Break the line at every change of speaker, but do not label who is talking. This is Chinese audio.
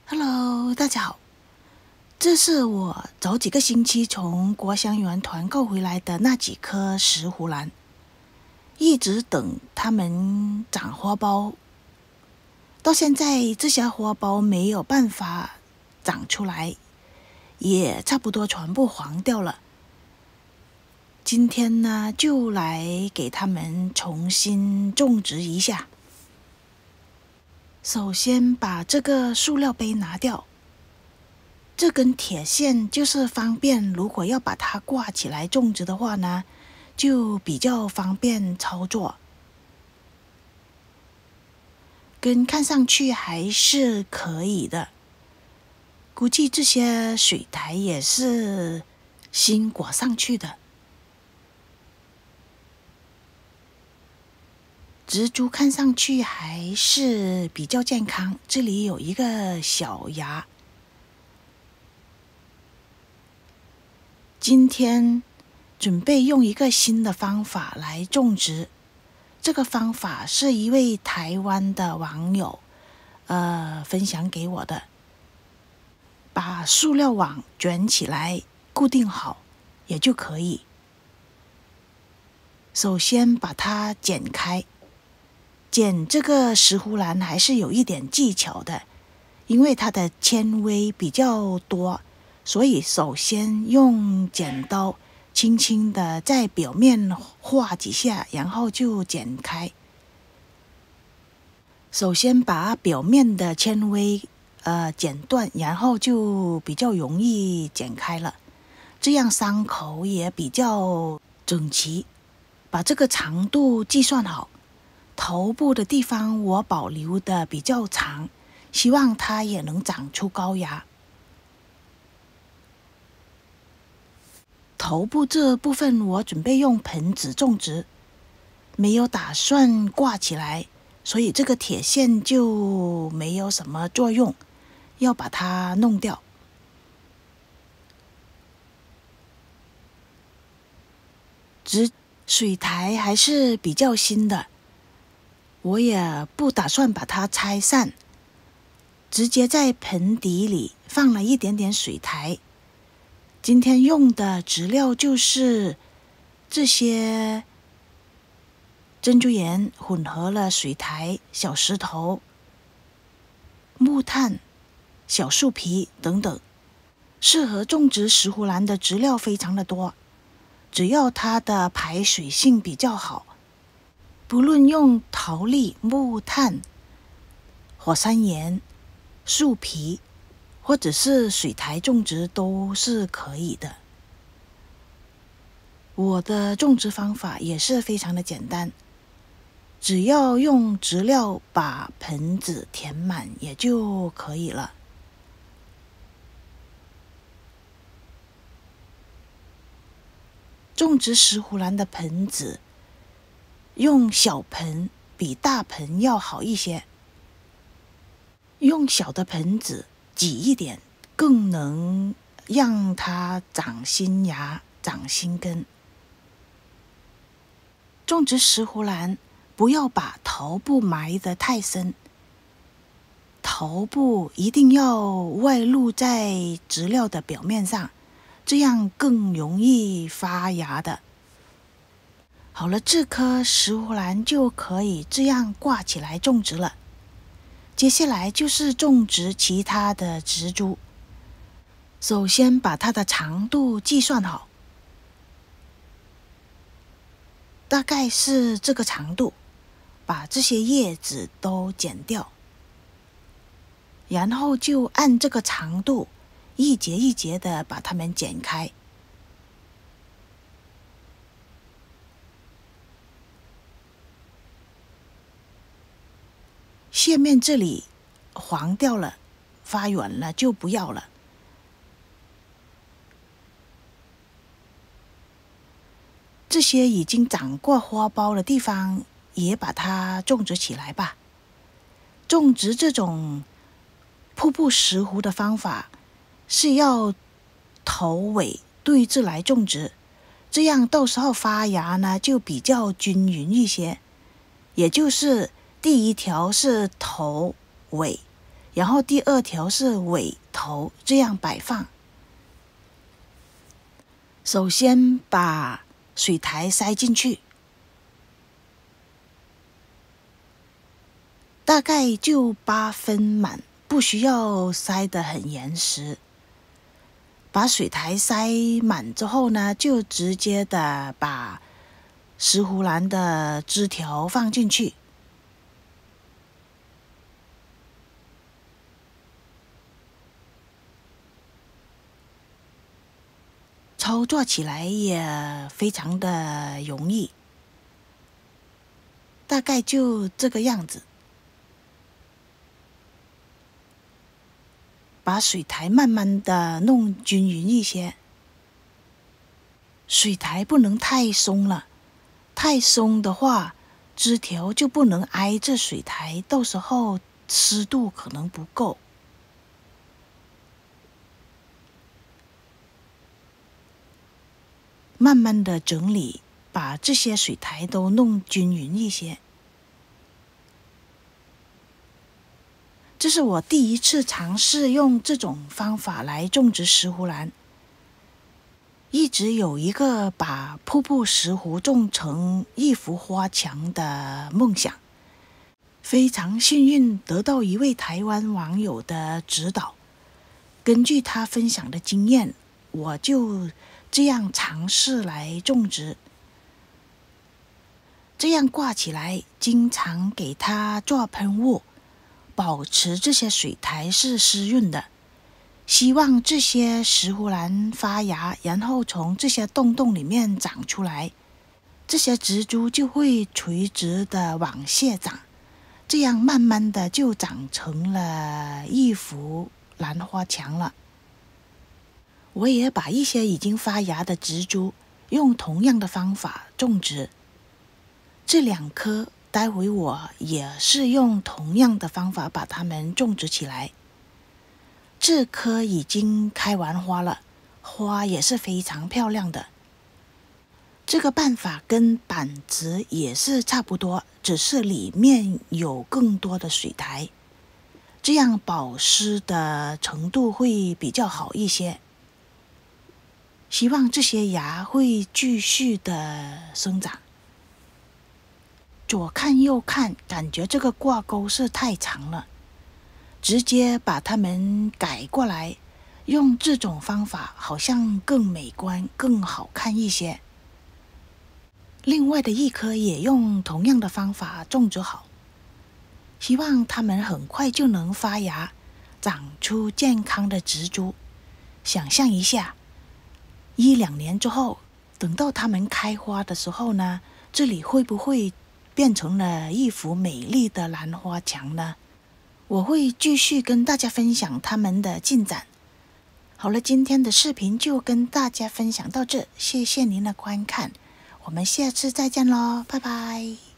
Hello， 大家好，这是我早几个星期从国香园团购回来的那几颗石斛兰，一直等它们长花苞，到现在这些花苞没有办法长出来，也差不多全部黄掉了。今天呢，就来给它们重新种植一下。首先把这个塑料杯拿掉，这根铁线就是方便，如果要把它挂起来种植的话呢，就比较方便操作。根看上去还是可以的，估计这些水苔也是新裹上去的。植株看上去还是比较健康，这里有一个小芽。今天准备用一个新的方法来种植，这个方法是一位台湾的网友分享给我的。把塑料网卷起来固定好也就可以。首先把它剪开，剪这个石斛兰还是有一点技巧的，因为它的纤维比较多，所以首先用剪刀轻轻的在表面划几下，然后就剪开。首先把表面的纤维剪断，然后就比较容易剪开了，这样伤口也比较整齐。把这个长度计算好，头部的地方我保留的比较长，希望它也能长出高芽。头部这部分我准备用盆子种植，没有打算挂起来，所以这个铁线就没有什么作用，要把它弄掉。水苔还是比较新的，我也不打算把它拆散，直接在盆底里放了一点点水苔。今天用的植料就是这些珍珠岩混合了水苔、小石头、木炭、小树皮等等。适合种植石斛兰的植料非常的多，只要它的排水性比较好，不论用陶粒、木炭、火山岩、树皮或者是水苔种植都是可以的。我的种植方法也是非常的简单，只要用植料把盆子填满也就可以了。种植石斛兰的盆子，用小盆比大盆要好一些。用小的盆子挤一点，更能让它长新芽、长新根。种植石斛兰，不要把头部埋得太深，头部一定要外露在植料的表面上，这样更容易发芽的。好了，这颗石斛兰就可以这样挂起来种植了。接下来就是种植其他的植株。首先把它的长度计算好，大概是这个长度，把这些叶子都剪掉，然后就按这个长度一节一节的把它们剪开。叶面这里黄掉了，发软了就不要了。这些已经长过花苞的地方也把它种植起来吧。种植这种瀑布石斛的方法是要头尾对峙来种植，这样到时候发芽呢就比较均匀一些。也就是第一条是头尾，然后第二条是尾头，这样摆放。首先把水苔塞进去，大概就8分满，不需要塞得很严实。把水苔塞满之后呢，就直接的把石斛兰的枝条放进去。操作起来也非常的容易，大概就这个样子。把水苔慢慢的弄均匀一些，水苔不能太松了，太松的话，枝条就不能挨着水苔，到时候湿度可能不够。慢慢的整理，把这些水苔都弄均匀一些。这是我第一次尝试用这种方法来种植石斛兰。一直有一个把瀑布石斛种成一幅花墙的梦想，非常幸运得到一位台湾网友的指导。根据他分享的经验，我就这样尝试来种植。这样挂起来，经常给它做喷雾，保持这些水苔是湿润的。希望这些石斛兰发芽，然后从这些洞洞里面长出来，这些植株就会垂直的往下长，这样慢慢的就长成了一幅兰花墙了。我也把一些已经发芽的植株用同样的方法种植。这2棵待会我也是用同样的方法把它们种植起来。这棵已经开完花了，花也是非常漂亮的。这个办法跟板植也是差不多，只是里面有更多的水苔，这样保湿的程度会比较好一些。希望这些芽会继续的生长。左看右看，感觉这个挂钩是太长了，直接把它们改过来，用这种方法好像更美观更好看一些。另外的1棵也用同样的方法种植好，希望它们很快就能发芽，长出健康的植株。想象一下，1-2年之后，等到它们开花的时候呢，这里会不会变成了一幅美丽的兰花墙呢？我会继续跟大家分享它们的进展。好了，今天的视频就跟大家分享到这，谢谢您的观看，我们下次再见咯，拜拜。